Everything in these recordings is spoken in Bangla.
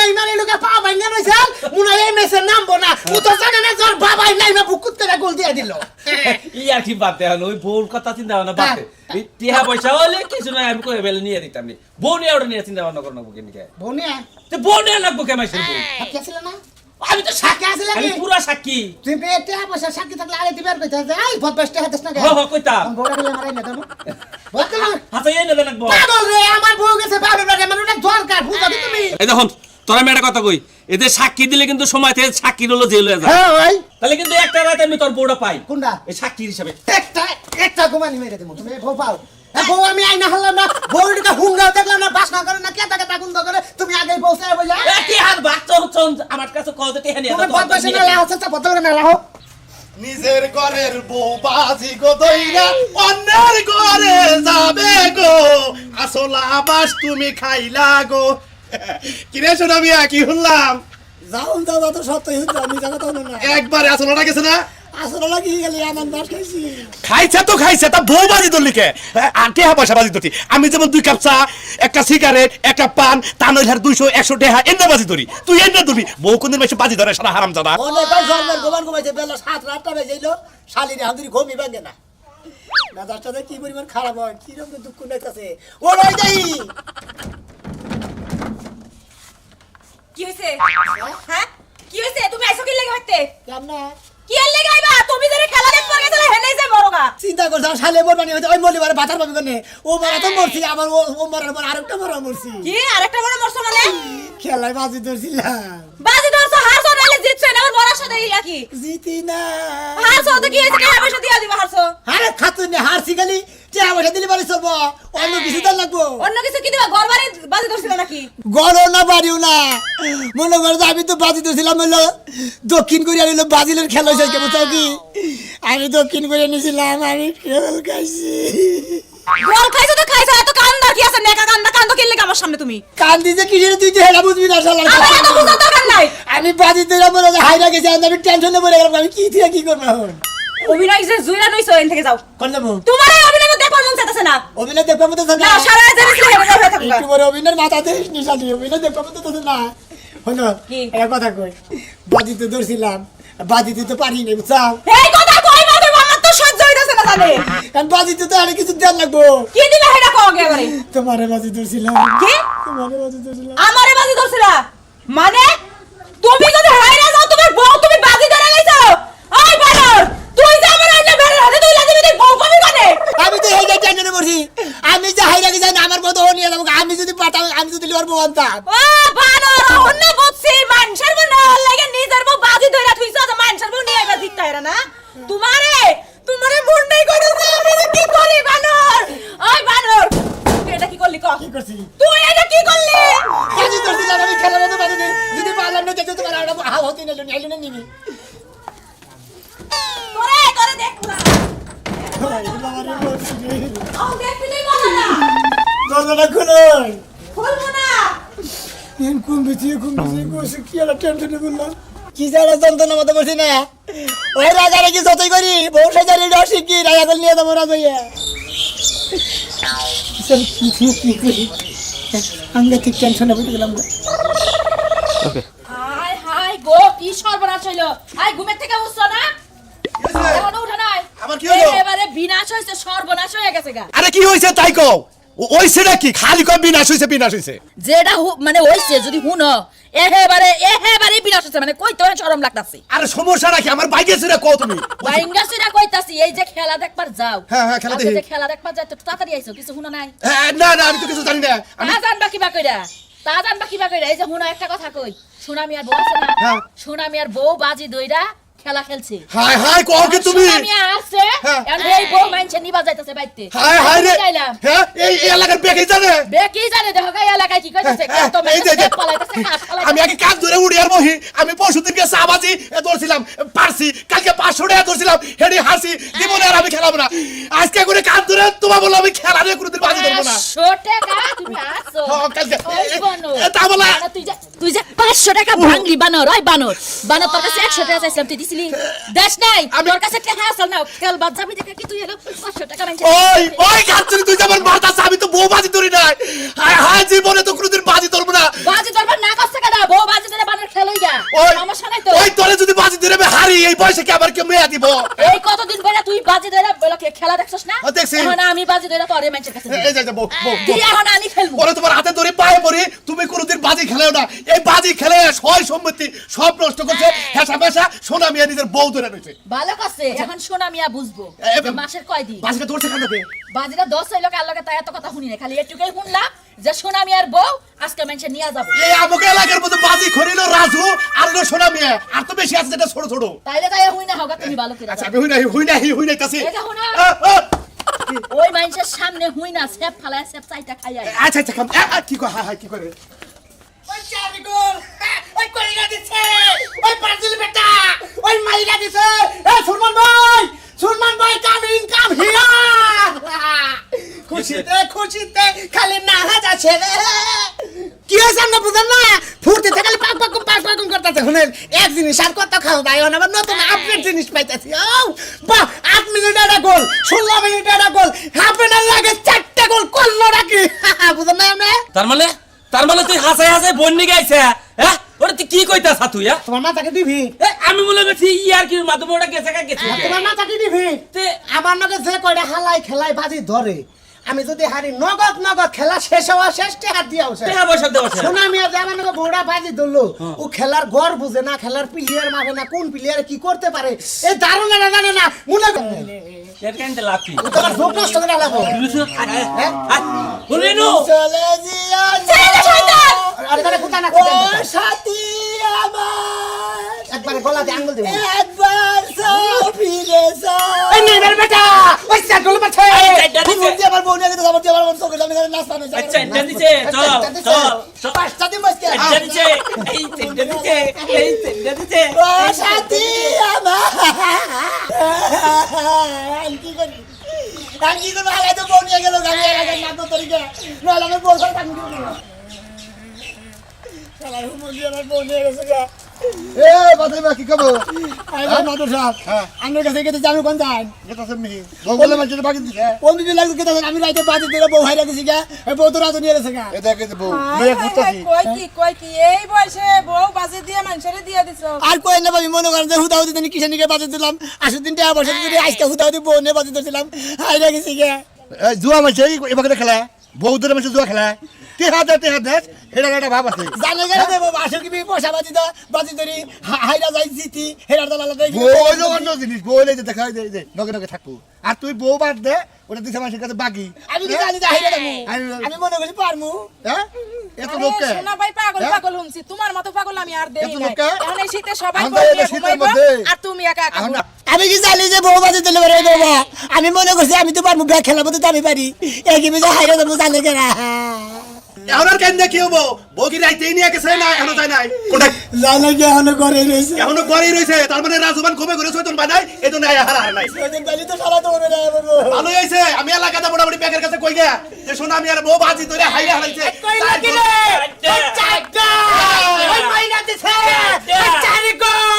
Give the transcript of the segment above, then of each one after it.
নেইমার এই লোকে পা ভাঙা রইছেন মুনা এই মেসে নামবো না ও তো জানে না জোর বাবাই নেইমার বুকুত করে গোল দিয়ে দিল ই আর কি বাদ দেন ওই বউর কথা চিন্তা ভাবনা বাদ দে টিহা পয়সা হলে কিছু না আমি কই বেলে নিয়ে দিতাম নি বউ নিয়ে ওটা নিয়ে চিন্তা ভাবনা করব কেন কে বনে তো বউ নিয়ে লাগবো কে মাইছেন বউ সাক্ষী আছিল না আমি তো সাক্ষী আছিল আমি কি পুরা সাক্ষী তুই বেটে পয়সা সাক্ষী থাকলে আরে দিবার কইতা যে এই বদমাশটা হাতেস না হ হ কইতা বড় বলে মারাই না তুমি বলতে না হাতে এনে দেন লাগবো পাগল রে আমার বউ গেছে বাবার বাড়ি মানে অনেক দরকার বুঝাবি তুমি এই দেখুন তোরা মেয়েটা কথা কই এদের সাক্ষী দিলে কিন্তু সময় থেকে সাক্ষী হলো জেল হয়ে যায় হ্যাঁ ভাই তাহলে কিন্তু একটা রাতে আমি তোর বউটা পাই কোনটা এই সাক্ষী হিসাবে একটা ঘুমানি মেরে দেবো তুমি বউ পাও বউ আমি আইনা হলাম না বউটা হুঙ্গাও দেখলাম না বাসনা করে না কেতা কেতা গুন্দ করে তুমি আগে পৌঁছে বলে কি আর বাচ্চা হচ্ছে আমার কাছে কল দিতে হ্যাঁ তুমি বদমাশি না লাহছে তা বদল না লাহ নিজের ঘরের বউ বাজি গো দইরা অন্যের ঘরে যাবে গো আসলা আবাস তুমি খাইলা গো কিরে শোনা মিয়া কি শুনলাম যাও দাদা তো সত্যি হচ্ছে আমি জানা তো না একবারে আসলাটা গেছে না আসলে লাগি গেলি আমার মাছ খাইছি খাইছে তা বউ বাজি ধরলিকে আর টেহা পয়সা বাজি ধরতি আমি যেমন 2 কাপ চা একটা সিগারেট একটা পান তা নয় 200 100 টেহা এনে বাজি ধরি তুই এনে ধরবি বউ কোনদিন বেশি বাজি ধরে সারা হারাম জাদা অনেক জন্মের গোমান ঘুমাইছে বেলা 7-8টা বেজেইলো শালিরে হাতুরি ঘুমই ভাঙে না মেজাজটা কি পরিমাণ খারাপ হয় কি রকম দুঃখ নাইতাছে ও রই যাই কি হইছে হ্যাঁ কি হইছে তুমি আইছো কি লাগি হইতে কেমনে কি এর লাগি আইবা তুমি যারে খেলা দেখতে গেছিলে হেনে যে মরগা চিন্তা করছ শালে বরবানি হইছে ওই মলিবারে বাতার পাবি কোনে ও মারা তো মরছি আবার ও মরার পর আরেকটা মরা মরছি কি আরেকটা বড় মরছ মানে খেলায় বাজি ধরছিলাম বাজি ধরছো হারছো নালে জিতছো না আমার মরার সাথে ইয়া কি জিতি না হারছো তো কি হইছে টাকা পয়সা দিয়া দিবা হারছো আরে খাতুনে হারছি গেলি টিয়া পয়সা দিলি বাড়ি চলবো অন্য কিছু তো লাগবো অন্য কিছু কি দিবা ঘরবাড়ি বাজি ধরছিল নাকি গরো না বাড়িও না মনে করো আমি তো বাজি ধরছিলাম হলো দক্ষিণ কোরিয়ার হলো বাজিলের খেলা হয়েছে কেমন চাও কি আমি দক্ষিণ কোরিয়া নিয়েছিলাম আমি খেল খাইছি গোল খাইছো তো খাইছো এত কান্দা কি আছে নেকা কান্দা কান্দো কি লাগি আমার সামনে তুমি কান্দি যে কিসের তুই যে হেলা বুঝবি না শালা আমার এত বুঝা দরকার নাই আমি বাজি ধরে মনে হয় হাইরা গেছি আমি টেনশনে পড়ে গেলাম আমি কি দিয়ে কি করব এখন অভিনয় যে জুইরা নইছো এন থেকে যাও কোন যাবো তোমার এই অভিনয় দেখবার মন চাইতেছে না অভিনয় দেখবো মতো না সারা জানিস হেরে যাবে থাকবা একটু বড় অভিনয়ের মাথা দেশ নিশালি অভিনয় দেখবো মতো তো না হলো কি? একটা কথা কই বাজি তো ধরছিলাম বাজি দিতে পারি না বুঝছাও এই কথা কই মাঝে আমার তো সহ্য হইতাছে না জানে কারণ বাজি তো আরে কিছু দেন লাগবো কি দিলা হেডা কও আগে বারে তোমারে বাজি ধরছিলাম কি তোমারে বাজি ধরছিলাম আমারে বাজি ধরছিলা মানে তুমি যদি হাইরা যাও তোমার বউ তুমি বাজি ধরে লাইছো ওই বানর তুই যে আমার আইনা বের হাতে তুই লাগি তুই বউ কবি কানে আমি তো এই টেনশনে পড়ছি আমি যে হাইরা গেছি আমার মতো নিয়ে যাবো আমি যদি পাঠাম আমি যদি লিওর বউ আনতাম ও বানর অন্য বুঝছি মানুষের বউ লাগে নিজের বউ বাজি ধরে তুইছো তো মানুষের বউ নিয়ে আইবা জিততে হইরা না তোমারে মুন্ডাই করেছে আমি কি করি বানর ওই বানর তুই এটা কি করলি ক কি করছি তুই এটা কি করলি বাজি ধরছিলাম আমি খেলার মতো বাজি যদি পারলাম না যেতে তোমার আর হতে নাইলো না নিবি তোরে দেখলা ও দেখলি বলা না দরজাটা খুলুন খুলবো না কোন বেশি কোসে কি আর টেনশনে বললাম কি জানা যন্ত্রণা মতো বসি না ওই রাজারে কি যতই করি বউ সাজারি রসি কি রাজা করে নিয়ে যাবো রাজাইয়া আমি ঠিক টেনশনে বসে গেলাম হাই হাই গো কি সর্বনাশ হইলো আই ঘুমের থেকে উঠছো না এখনো উঠে নাই আবার কি হলো? এবারে বিনাশ হইছে সর্বনাশ হয়ে গেছে গা আরে কি হইছে তাই কও ওইছে নাকি খালি কম বিনাশ হইছে যেটা মানে হইছে যদি হুনো এহেবারে বিনাশ হইছে মানে কইতে শরম লাগতাছে আরে সমস্যা নাকি আমার বাইকে ছিল কও তুমি বাইঙ্গাসিরা কইতাছি এই যে খেলা দেখবার যাও হ্যাঁ, খেলা দেখি। যে খেলা দেখবার যাও তো তাড়াতাড়ি আইছো কিছু হুনো নাই না আমি তো কিছু জানি না তা জানবা কিবা কইরা এই যে হুনো একটা কথা কই সোনামি আর বউ আছে না হ্যাঁ। সোনামি আর বউ বাজি দইরা খেলা খেলছে হাই কও কি তুমি সোনামি আছে হ্যাঁ। এখন এই বউ মানছে নিবা যাইতাছে বাইতে হাই রে যাইলাম হ্যাঁ এই এলাকার বেকে জানে বেকি জানে দেখো গায় এলাকায় কি কইতাছে হ্যাঁ, কত এই যে, পালাইতাছে কাজ আমি আগে কাজ ধরে উড়ি আর বহি আমি পরশুদিনকে চাবাজি ধরছিলাম পারছি কালকে 500 টাকা ধরছিলাম হেডি হাসি জীবনে আর আমি খেলাবো না আজকে করে কাজ ধরে তোমার বললাম আমি খেলা নিয়ে কোনোদিন বাজি ধরবো না ছোটে কা তুমি আসো হ্যাঁ, কালকে ওই বানর। তা বলা তুই যে 500 টাকা ভাঙলি বানর ওই বানর তোর কাছে 100 টাকা চাইছিলাম তুই দিছিলি দেশ নাই তোর কাছে টাকা আসল না খেল বাদ যাবি দেখে কি তুই এলো 500 টাকা মাইছে ওই কাজ তুই আমার মারতাছ আমি তো বউ বাজি ধরি নাই হাই জীবনে তো কোনোদিন বাজি ধরবো না বাজি ধরবার না কাছে কাটা বউ হারি এই বয়সে কি আবার কেউ মেয়া দিব এই কতদিন পরে তুই বাজি ধরে বলকে খেলা দেখছস না দেখছি। এখন আমি বাজি ধরে তোরে ম্যাচের কাছে এই যে বউ তুই এখন আমি খেলবো পরে তোমার হাতে ধরে পায়ে পড়ি তুমি কোনোদিন বাজি খেলেও না এই বাজি খেলে সয় সম্পত্তি সব নষ্ট করছে হেসা মেশা সোনা মিয়া নিজের বউ ধরে রয়েছে ভালো কাছে এখন শোনা মিয়া বুঝবো যে মাসের কয় দিন বাজিটা ধরছে কেন কে বাজিটা 10 হইলো কার লগে তাই এত কথা শুনি না খালি এটুকুই শুনলাম যে সোনা মিয়ার বউ আজকে ম্যাচে নিয়ে যাবো এই আমাকে এলাকার মধ্যে বাজি খরিল রাজু আর হলো সোনা মিয়া আর তো বেশি আছে যেটা ছোট ছোট তাইলে তাই হুই না হোগা তুমি ভালো করে আচ্ছা আমি হুই নাই কাছে এই দেখো না। ওই মানুষের সামনে হুই না সেপ ফালায় সেপ চাইটা খাইয়া আচ্ছা আচ্ছা কি কয় হ্যাঁ কি করে ওই চারিগোল ওই কইরা দিছে ওই পাজিল বেটা ওই মাইরা দিছে এ সুলমান ভাই কাম হিয়ার খুশিতে খালি না যাচ্ছে রে কি হইছে না বুঝেন না ফুর্তিতে খালি পাক করতেছে শুনেন এক জিনিস আর কত খাও ভাই আবার নতুন আপডেট জিনিস পাইতেছি ও বাহ 8 মিনিট একটা গোল 16 মিনিট একটা গোল হাফ এন আওয়ার লাগে 4টা গোল করলো নাকি বুঝেন না আমরা তার মানে তুই হাসাই বন্নি গাইছে হ্যাঁ ওরে তুই কি কইতাছ তুই হ্যাঁ তোমার মাথাকে দিবি আমি মনে করছি ইয়ার কি মাধ্যমে ওটা গেছে গেছে তোমার মাথাকে দিবি আমার নগে যে কয়টা খেলাই বাজি ধরে আমি যদি হারি নগদ খেলা শেষ হওয়া শেষ হাত দিয়া হচ্ছে টাকা পয়সা দেওয়া শোনা মিয়া যে আমার নগে বড়া বাজি ধরলো ও খেলার ঘর বুঝে না খেলার প্লেয়ার মাপে না কোন প্লেয়ার কি করতে পারে এই ধারণা না জানে না মনে এর কেন লাভ কি তোমার ভোগ নষ্ট করে লাগবো বলে নো চলে জিয়া ছেলে শয়তান আরে করে কুতা না কুতা সাথী আমার একবার গলাতে আঙ্গুল দেব একবার ফিরে যাও এই মেয়ের বেটা ওই সাইকেল মাঠে তুমি যে আমার বোন আগে তো আমার আমার মন চোখে সামনে নাস্তা না আচ্ছা এটা দিছে চল পাঁচটা দিন বসকে এটা দিছে এই এটা দিছে ও সাথী আমার কি করি আঙ্কি তো ভালো তো বোন নিয়ে গেল গাড়ি লাগা না তো তরিকা না লাগে বল করে কাম করব শালা হুমুজি আমার বোন নিয়ে গেছে গা এ বাদে বা কি কবো আই ভাই মাদর সাহেব আমার কাছে গেতে জানো কোন যান এটা সব মিহি বলে মানে বাকি দিছে ও বিবি লাগছে কেতে আমি রাইতে বাজে দিলে বউ হাইরা গেছি গা এই বউ তো রাত নিয়ে গেছে গা এ দেখে বউ মেয়ে ঘুরতাছি কই কি এই বয়সে বউ বাজে দিয়ে মানুষের দিয়ে দিছো আর কই না ভাই মনে করেন যে হুদাহুদি দিন কিসে নিকে বাজে দিলাম 80 দিন টাকা বসে যদি আজকে হুদাহুদি বউ নিয়ে বাজে দিলাম হাইরা গেছি গা এই জুয়া মাছ এই এবারে খেলা বউদের মাছ জুয়া খেলা তে হাত এটা একটা ভাব আছে জানে গেলে দেব আসল কি পয়সা বাজি ধরি হাইরা যাই জিতি হেরার দলালা দেই বউ যে অন্য জিনিস বউ এই যে দেখাই দে নগে থাকবো আর তুই বউ বাদ দে ওটা দিছে মানুষের কাছে বাকি আমি কি জানি যে হাইরা দেব আমি মনে করি পারমু হ্যাঁ এত লোককে সোনা ভাই হ্যাঁ? পাগল হুমছি তোমার মতো পাগল আমি আর দেই এত নাই লোকে? এখন এই শীতে সবাই আমরা বউ এই নিয়ে শীতের ঘুমাইবো মধ্যে? আর তুমি একা একা ঘুমাইবো। আমি কি জানি যে বউ বাজি দিলে বেরে দেব আমি মনে করছি আমি তো পারমু ব্যাগ খেলাবো তো আমি পারি একই বিজে হাইরা দেব জানে কেনা এখন আর কেন কি হবো বউ কি রাইতেই নিয়ে গেছে না এখনো যায় নাই কোনটা জানে কি এখনো করে রয়েছে এখনো ঘরেই রয়েছে তার মানে রাজবান কমে করে চৈতন বানাই এই তো নাই হার নাই ওদিন বালি তো সারা তো ওরে না ভালো হইছে আমি এলাকাতে মোটামুটি ব্যাগের কাছে কই গিয়া যে শোনা আমি আর বউ বাজি ধরে হাইরা হারাইছে কই লাগি রে চারটা ওই মাইরা দিছে ওই চারি গোল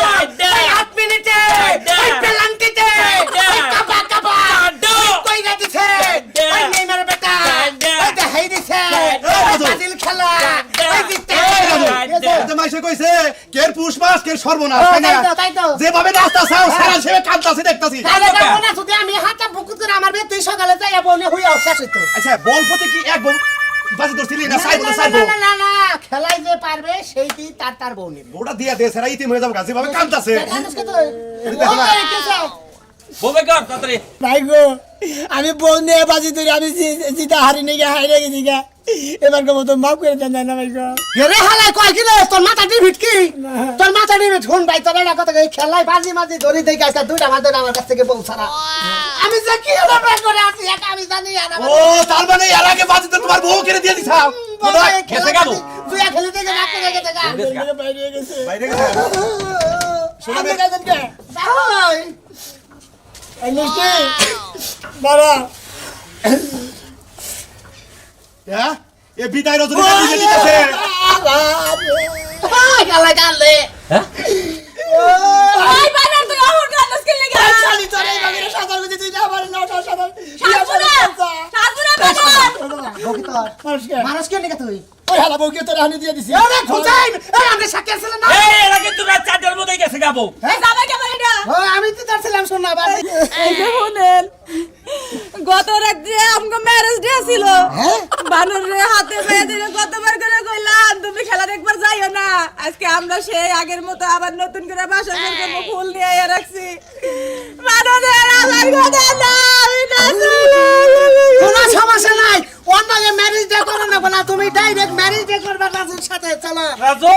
ওই 8 মিনিটে ওই পেনাল্টিতে ওই কাবা কই না দিছে ওই নেইমার বেটা ওই দেখাই দিছে ওই বাতিল খেলা ওই জিতে এতে মাইসে কইছে কের পুষ মাস কের সর্বনাশ ও, তাই না? তাই তো। যেভাবে রাস্তা চাও সারা সেবে কাঁদতাছে দেখতাছি তাহলে দেখো না শুধু আমি হাতটা বুকুত করে আমার তুই সকালে যাই বনে হইয়া শেষ হইতো আচ্ছা বল প্রতি কি এক বল বাজি ধরছিলি না না সাইড না, সাইড না, না, না, না, খেলাই যে পারবে সেইটি তার বনে বউটা দিয়া দে সারা ইতিম হয়ে যাবে গাছ যেভাবে কাঁদতাছে ববে কর তাড়াতাড়ি ভাই গো আমি বউ নিয়ে বাজি ধরে আমি জিতা হারি নিয়ে গিয়ে হাইরে গেছি গা এবার গো তো মাফ করে দেন না ভাই গো রে হালাই কয় কি রে তোর মাথা ডিভিট কি তোর মাথা ডিভিট শুন ভাই তোর এটা কথা কই খেলাই বাজি মাজি ধরি দেই আজকে দুইটা মাঝে আমার কাছ থেকে বউ ছাড়া আমি যে কি হলো ব্রেক করে আছি একা আমি জানি আর ও তার মানে এর আগে বাজি তো তোমার বউ কেড়ে দিয়ে দিছাও খেতে গাবো তুই খেলে দেখে রাখ করে গেছে গা বাইরে গেছে বাইরে গেছে শোনা বে গেছেন কে ভাই এই মিষ্টি বাবা হ্যাঁ এ বিদায় রজনী দিয়ে দিতেছে গালা গালে ওই বানার তুই ওর গানস কে লাগা শালি তোর এই বাগের সাদার মধ্যে তুই না আমার নটা সাদা সাজুরা বানার মানুষ কে নিকে তুই ওই হালা বউকে তোর হানি দিয়ে দিছি আরে খোঁজাই এই আমরা সাক্ষী আছে না এই এর আগে তোরা চারটার মধ্যে গেছে গাবো এই জামাই কে বলে আমি তো তারছিলাম শোনা বাবা এই যে শুনেন গত রাত্রে আমগো ম্যারেজ ডে ছিল বানরের হাতে পেয়ে দিলে কতবার করে কইলাম তুমি খেলা দেখবার যাইও না আজকে আমরা সেই আগের মতো আবার নতুন করে বাসা করব ফুল নিয়ে আয়া রাখছি বানরের আমার কথা না আমি না কোনো সমস্যা নাই অন্যকে ম্যারেজ ডে করো না বলা তুমি ডাইরেক্ট ম্যারেজ ডে করবে রাজুর সাথে চলো রাজু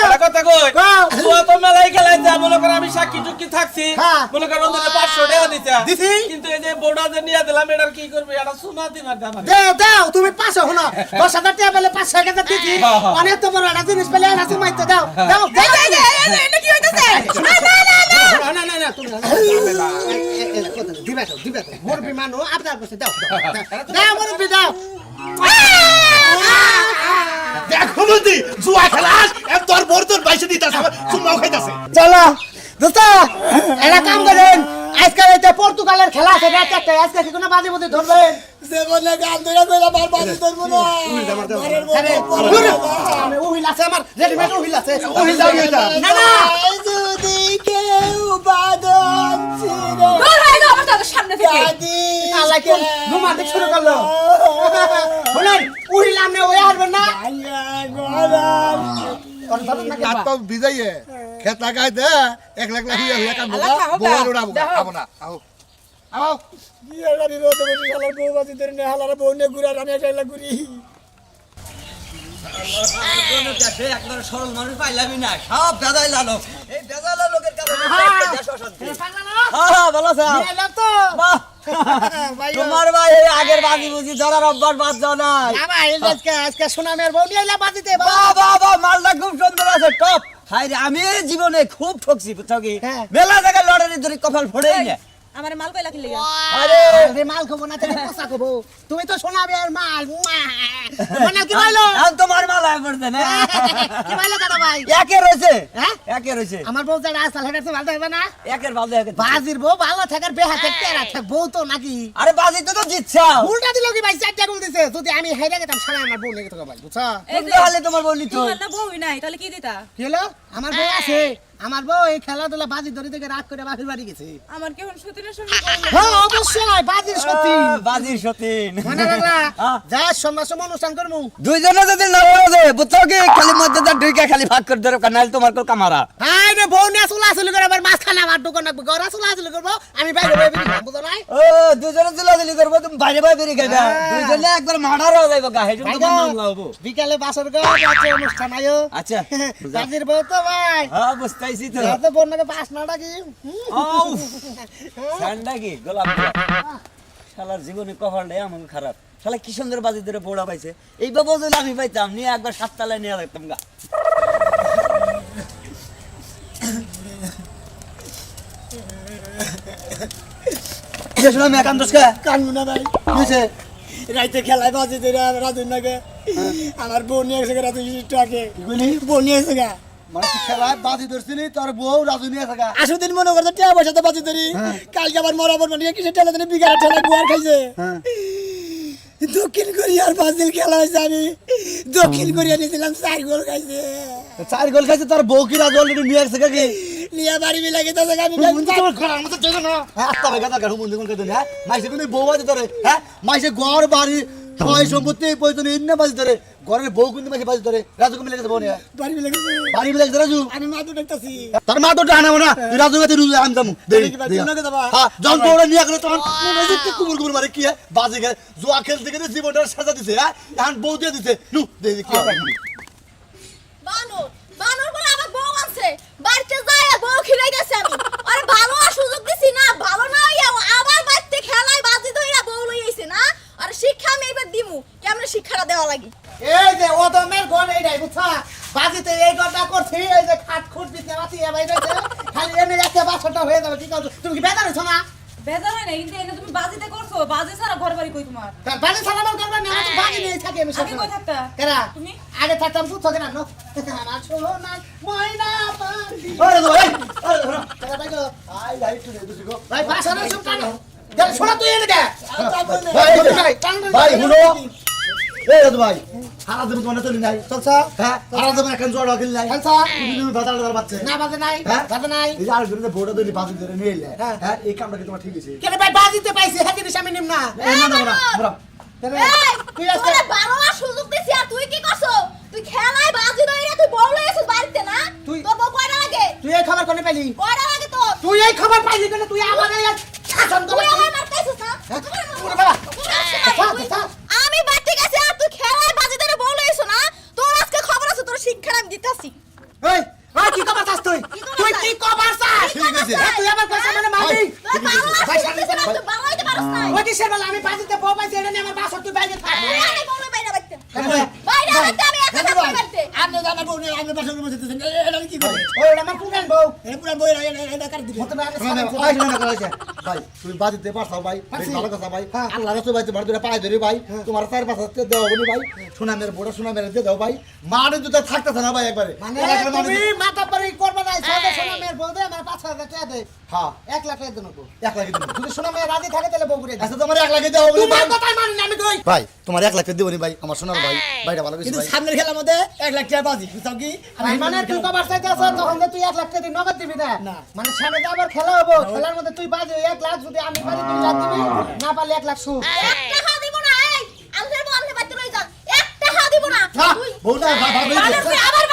একটা কথা কই তুই তো মেলাই খেলাই যা মনে কর আমি সাক্ষী টুকি থাকছি হ্যাঁ। মনে কর ওদের 500 টাকা দিতা দিছি। কিন্তু এই যে বোর্ডা যে নিয়ে দিলাম এটার কি করবে এটা সোনা দিমার দাম আছে। দাও দাও তুমি 500 হলো 10,000 টাকা পেলে 5,000 দিছি হ্যাঁ, হ্যাঁ। অনেক তো বড় একটা জিনিস পেলে রাজু মাইতো দাও দাও এটা কি হইতাছে না না না তুমি দিবে তো মুরবি মানো আপনার কাছে দাও দাও মুরবি দাও দেখো মতি জুয়া খেলাস এত তোর বড় তোর বাইসে দিতাছে আবার চুম্মাও খাইতাছে চলো দোস্ত এটা কাম করেন আজকাল এটা পর্তুগালের খেলা আছে না একটা আজকে কি কোনো বাজি বুঝি ধরবেন সে বলে গান ধরে ধরে বার বাজি ধরবো না আমি উহিল আছে আমার রেডিমেড উহিল আছে উহিল দাও এটা না না যদি কেউ বাদন ছিড়ে দূর হয়ে যাও আমার চোখের সামনে থেকে দাদি আল্লাহ কে রোমান্টিক শুরু করলো শুনুন উহিল আমনে ওই আসবেন না তো বিজাইয়ে খেত লাগাই দে এক লাখ লাখ হইয়া কাম আল্লাহ খাও বড় দাও, উড়াবো দাও। আবো না আও আও একবার সরল মানুষ পাইলামই না সব বেজাই লালো এই বেজাই লোকের কারণে দেশ অশান্তি হ্যাঁ ভালো স্যার তো বাহ তোমার ভাই এই আগের বাজি বুঝি ধরার অভ্যাস বাদ যাও না আমার আজকে সোনামের বউ নিয়ে এলা বাজিতে বাহ বাহ বাহ মালটা খুব সুন্দর আছে টপ হাই রে আমি এই জীবনে খুব ঠকছি বুঝছো কি হ্যাঁ। মেলা জায়গায় লড়াই ধরে কপাল ফোড়েই না আমারে মাল কইলা কি লাগা আরে আরে মাল খাবো না তুমি পোষা খাবো তুমি তো সোনামের মাল মানে কি বললো এখন তোমার মাল আয় পড়ছে না কি বললো দাদা ভাই একে রয়েছে হ্যাঁ একে রয়েছে আমার বউ যারা আসল হেটাতে ভালো থাকবে না একের ভালো একের বাজির বউ ভালো থাকার বেহা থাকতে থাক বউ তো নাকি আরে বাজি তো জিতছাও উল্টা দিল কি ভাই চারটা গোল দিছে যদি আমি হেরে গেতাম সারা আমার বউ লেগে থাকো ভাই বুঝছো তাহলে তোমার বলি তো তোমার না বউই নাই তাহলে কি দিতা কি হলো আমার বউ আছে আমার বউ এই খেলাধুলা বাজি ধরে থেকে রাত করে বাপের বাড়ি গেছে আমার কি এখন সতীনের সঙ্গে করলো? হ্যাঁ অবশ্যই বাজির সত্যি বাজির সতীন মনে রাখলা হ্যাঁ। যা সন্ধ্যার অনুষ্ঠান করবো দুইজনে যদি না বলা যায় বুঝছো কি খালি মধ্যে যা ঢুইকা খালি ভাগ করে দেরো কানাল তোমার কল কামারা হাই রে বউ নিয়ে চুলা চুলি করে আবার মাঝখানে আমার দোকান রাখবো গড়া চুলা চুলি করবো আমি বাইরে বাইরে বেরিয়ে যাবো, বুঝো নাই ও দুইজনে দিলাদিলি করবো তুমি বাইরে বাইরে বেরিয়ে খাইবা দুইজনে একবার মার্ডার হয়ে যাইবো গা হেজুম তোমার মামলা হবো বিকালে বাসর গো আছে অনুষ্ঠান আয়ো আচ্ছা বাজির বউ তো ভাই হ্যাঁ বুঝতাইছি তো রাতে বন্যাকে বাস না ডাকি আউ ঠান্ডা কি গোলাপ শালার জীবনে কপালটাই এমন খারাপ শালা কি সুন্দর বাজি ধরে বোড়া পাইছে এই বাবা যদি আমি পাইতাম নিয়ে একবার 7 তলায় নিয়ে রাখতাম গা শুনো আমি একান্ত কানবো না ভাই বুঝছে রাইতে খেলায় বাজি ধরে রাজুর নাকি আমার বউ নিয়ে এসে রাজু টাকে বউ নিয়ে এসে গা মানে তুই খেলায় বাজি ধরছিলি তোর বউ রাজু নিয়ে থাকা আসো দিন মনে করতে টিয়া পয়সা তো বাজি ধরি কালকে আবার মরাবর মানে কিসের ঠেলা দিনে বিঘা ঠেলা গুয়ার খাইছে দক্ষিণ কোরিয়ার ব্রাজিল খেলা হয়েছে আমি দক্ষিণ কোরিয়া নিয়েছিলাম 4 গোল খাইছে 4 গোল খাইছে তোর বউ কি রাজু অলরেডি নিয়ে আসছে কি নিয়ে বাড়ি মিলাকে তো আমি তোমার ঘর আমাদের জায়গা না আত্তা বেগা তা গাড়ু বন্ধ করে দেন হ্যাঁ মাইসে কোন বউ বাজি ধরে হ্যাঁ মাইসে ঘর বাড়ি ছয় সম্পত্তি প্রয়োজন ইন্না বাজি ধরে ঘরের বউ কিন্তু মাইসে বাজি ধরে রাজু কো মিলে গেছে বউ নিয়ে বাড়ি মিলাকে বাড়ি মিলে গেছে রাজু আমি মাদু দেখতাছি তোর মা তো টানা না তুই রাজু কাছে রুজে আম যামু দেই হ্যাঁ জন তো ওরা নিয়ে গেল তখন মনে হচ্ছে কুকুর কুকুর মারে কি বাজি গে জুয়া খেলতে গেলে জীবনটার সাজা দিছে হ্যাঁ এখন বউ দিয়ে দিছে নু দেই কি বানর বানর বলে আমার বউ আছে বাড়িতে যায় বউ খিলাই গেছে আমি আরে ভালো আর সুযোগ দিছি না ভালো না হইয়া আবার বাড়িতে খেলায় বাজি ধইরা বউ লই আইছে না আর শিক্ষা আমি এবার দিমু কেমনে শিক্ষাটা দেওয়া লাগি এই যে ওদমের ঘর এইটাই বুঝছা বাজিতে এই গড়টা করছি এই যে খাট খুট দিতে বাতি এবাই রইছে খালি এমনি একটা বাসটা হয়ে যাবে কি করছো তুমি কি বেজার হইছো না বেজার হয় না কিন্তু এটা তুমি বাজিতে করছো বাজি ছাড়া ঘর বাড়ি কই তোমার তার বাজি সালামাল করবে না আমি তো বাজি নিয়ে থাকি আমি আগে কই থাকতা কেরা তুমি আগে থাকতাম বুঝছো কেন না না ছোলো না ময়না পাখি ওরে ভাই কেরা ভাই গো আই লাইট তুই দুসি গো ভাই বাসা না সব টানো দেখ শোনা তুই এদিকে ভাই ভাই হুনো এই রাজু ভাই হারা দেব তোমার চলি নাই চলছা হ্যাঁ হারা দেব এখন জোড় খেলি নাই খেলছা তুমি বাজার দাঁড় পাচ্ছে না বাজে নাই হ্যাঁ? বাজে নাই এই যে আর জন্য বড় দলি বাজি ধরে নিয়ে এলে হ্যাঁ। হ্যাঁ এই কামটা কি তোমার ঠিক আছে কেন ভাই বাজিতে পাইছি হ্যাঁ জিনিস আমি নিম না এই না না বড় এই তুই আজকে তোরে 12 মাস সুযোগ দিছি আর তুই কি করছো তুই খেলায় বাজি ধইরা তুই বউ লইছিস বাড়িতে না তুই- তোর বউ কয়টা লাগে তুই এই খবর কোনে পাইলি কয়টা লাগে তোর তুই এই খবর পাইলি কেন তুই আমাকে শাসন তুই করে আমার মারতেছিস না ওরে বাবা আমি বাড়িতে গেছি আর তুই খেলায় বাজি ধরে বউ লইছিস না তোর আজকে খবর আছে তোর শিক্ষা আমি দিতাছি এই ওই কি খবর চাস তুই তুই কি খবর চাস ঠিক আছে। তুই আমার পয়সা মানে মারবি তুই 12 মাস সুযোগ দিছিস না তুই বাংলাইতে পারছ না ওই কিসের বেলা আমি বাজিতে বউ পাইছি এটা নিয়ে আমার বাসর তুই বাইরে থাক আমি বউ বাইরে বাইতে ভাই, বাইরে বাইতে আমি একা থাকতে পারতে আপনি জানা বউ নেই আপনি বাসর বসে দিতেছেন এটা কি করে ও এটা আমার পুরান বউ এটা পুরান বউ এটা কাট দিবে মত ভাই তুমি বাজিতে পারছো ভাই বেশ ভালো কথা ভাই আল্লাহ রাসূল ভাই তোমার দুটো পায়ে ধরে ভাই তোমার চার পাঁচ হাতে দেওয়া বলি ভাই সোনা মেরে বড় সোনা মেরে দিয়ে দাও ভাই মারে দুটো থাকতেছে না ভাই একবারে মানে এলাকার মানুষ- তুমি মাথা পরে করবে না সাদা সোনা মেয়ের বউ দে আমার 5,000 টাকা দে হ্যাঁ 1 লাখ টাকা দেন তো 1 লাখ দিন যদি সোনা মেয়ে রাজি থাকে তাহলে বউ করে দে আচ্ছা তোমার 1 লাখ দেওয়া বলি তোমার কথাই মানি না আমি কই ভাই তোমার 1 লাখ দিবনি ভাই আমার সোনার ভাই ভাইটা ভালো কিছু কিন্তু ভাই সামনের খেলার মধ্যে 1 লাখ টাকা বাজি বুঝছো কি আমি মানে তুই কবার চাইতে আছ তখন তো তুই 1 লাখ টাকা নগদ দিবি না মানে সামনে তো আবার খেলা হবে খেলার মধ্যে তুই বাজি 1 লাখ যদি আমি বাজি 2 লাখ দিবি না পারলে 1 লাখ সুদ একটা টাকা দিব না এই আমি বউ আমি বাইতে লই যান একটা টাকা দিব না হ্যাঁ তুই বউটা ভালো মানুষ আবার